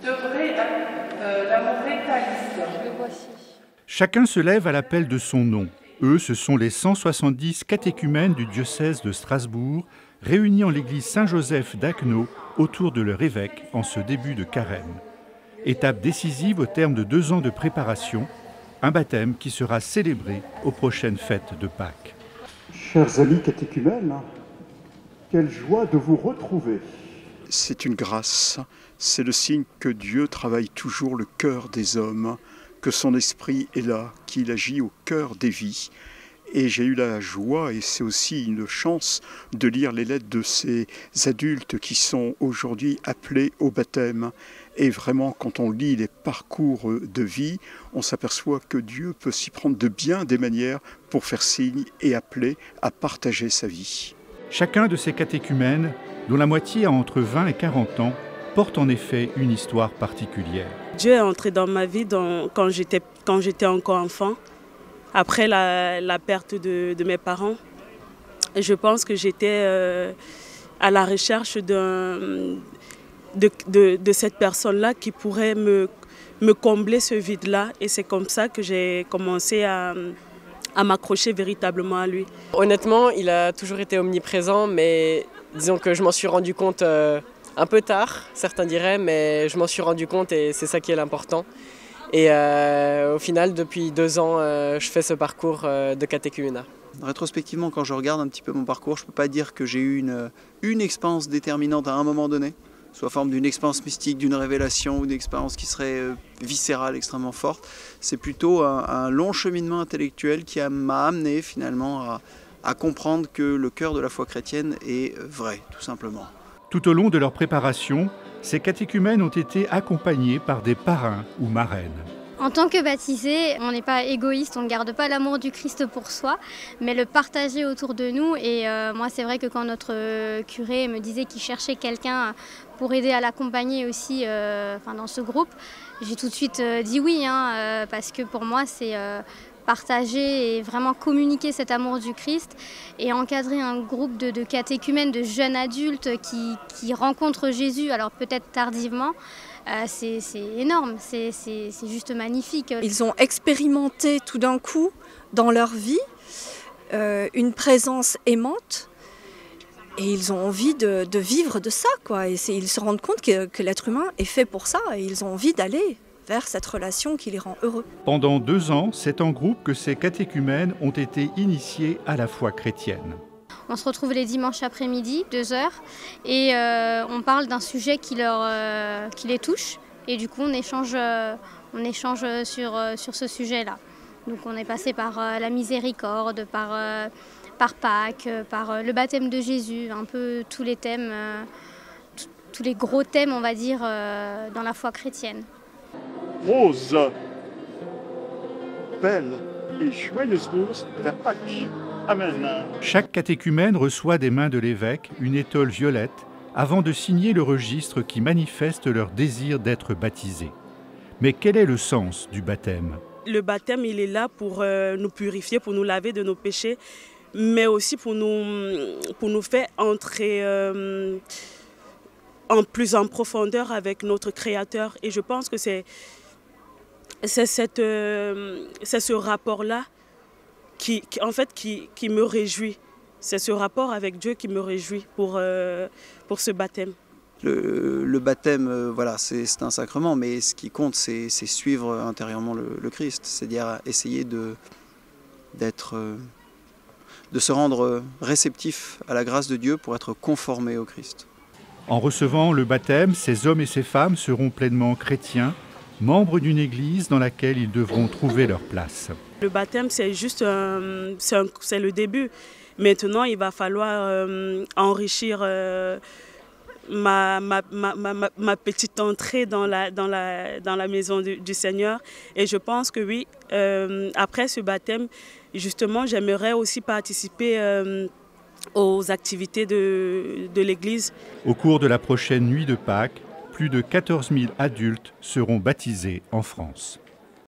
L'amour rétaliste. Le voici. Chacun se lève à l'appel de son nom. Eux, ce sont les 170 catéchumènes du diocèse de Strasbourg, réunis en l'église Saint-Joseph d'Haguenau autour de leur évêque en ce début de carême. Étape décisive au terme de 2 ans de préparation, un baptême qui sera célébré aux prochaines fêtes de Pâques. Chers amis catéchumènes, quelle joie de vous retrouver. C'est une grâce, c'est le signe que Dieu travaille toujours le cœur des hommes, que son esprit est là, qu'il agit au cœur des vies. Et j'ai eu la joie, et c'est aussi une chance, de lire les lettres de ces adultes qui sont aujourd'hui appelés au baptême. Et vraiment, quand on lit les parcours de vie, on s'aperçoit que Dieu peut s'y prendre de bien des manières pour faire signe et appeler à partager sa vie. Chacun de ces catéchumènes, dont la moitié a entre 20 et 40 ans, porte en effet une histoire particulière. Dieu est entré dans ma vie quand j'étais encore enfant, après la perte de mes parents. Et je pense que j'étais à la recherche de cette personne-là qui pourrait me combler ce vide-là. Et c'est comme ça que j'ai commencé à m'accrocher véritablement à lui. Honnêtement, il a toujours été omniprésent, mais disons que je m'en suis rendu compte un peu tard, certains diraient, mais je m'en suis rendu compte et c'est ça qui est l'important. Et au final, depuis 2 ans, je fais ce parcours de catéchuménat. Rétrospectivement, quand je regarde un petit peu mon parcours, je ne peux pas dire que j'ai eu une expérience déterminante à un moment donné, soit forme d'une expérience mystique, d'une révélation ou d'une expérience qui serait viscérale, extrêmement forte. C'est plutôt un long cheminement intellectuel qui m'a amené finalement à comprendre que le cœur de la foi chrétienne est vrai, tout simplement. Tout au long de leur préparation, ces catéchumènes ont été accompagnés par des parrains ou marraines. En tant que baptisé, on n'est pas égoïste, on ne garde pas l'amour du Christ pour soi, mais le partager autour de nous. Et moi, c'est vrai que quand notre curé me disait qu'il cherchait quelqu'un pour aider à l'accompagner aussi dans ce groupe, j'ai tout de suite dit oui, parce que pour moi, c'est partager et vraiment communiquer cet amour du Christ et encadrer un groupe de catéchumènes, de jeunes adultes qui rencontrent Jésus, alors peut-être tardivement. C'est énorme, c'est juste magnifique. Ils ont expérimenté tout d'un coup dans leur vie une présence aimante et ils ont envie de vivre de ça, quoi. Et ils se rendent compte que l'être humain est fait pour ça et ils ont envie d'aller vers cette relation qui les rend heureux. Pendant 2 ans, c'est en groupe que ces catéchumènes ont été initiés à la foi chrétienne. On se retrouve les dimanches après-midi, 2 heures, et on parle d'un sujet qui les touche. Et du coup, on échange sur ce sujet-là. Donc on est passé par la miséricorde, par Pâques, par le baptême de Jésus, un peu tous les thèmes, tous les gros thèmes, on va dire, dans la foi chrétienne. Rose, belle et joyeuse rose vers Pâques. Amen. Chaque catéchumène reçoit des mains de l'évêque une étole violette avant de signer le registre qui manifeste leur désir d'être baptisés. Mais quel est le sens du baptême ? Le baptême, il est là pour nous purifier, pour nous laver de nos péchés, mais aussi pour nous faire entrer plus en profondeur avec notre Créateur. Et je pense que c'est ce rapport-là qui me réjouit. C'est ce rapport avec Dieu qui me réjouit pour ce baptême. Le baptême, voilà, c'est un sacrement, mais ce qui compte, c'est suivre intérieurement le Christ, c'est-à-dire essayer de se rendre réceptif à la grâce de Dieu pour être conformé au Christ. En recevant le baptême, ces hommes et ces femmes seront pleinement chrétiens, membres d'une église dans laquelle ils devront trouver leur place. Le baptême, c'est juste c'est le début. Maintenant, il va falloir enrichir ma petite entrée dans la maison du Seigneur. Et je pense que oui, après ce baptême, justement, j'aimerais aussi participer aux activités de l'Église. Au cours de la prochaine nuit de Pâques, plus de 14 000 adultes seront baptisés en France.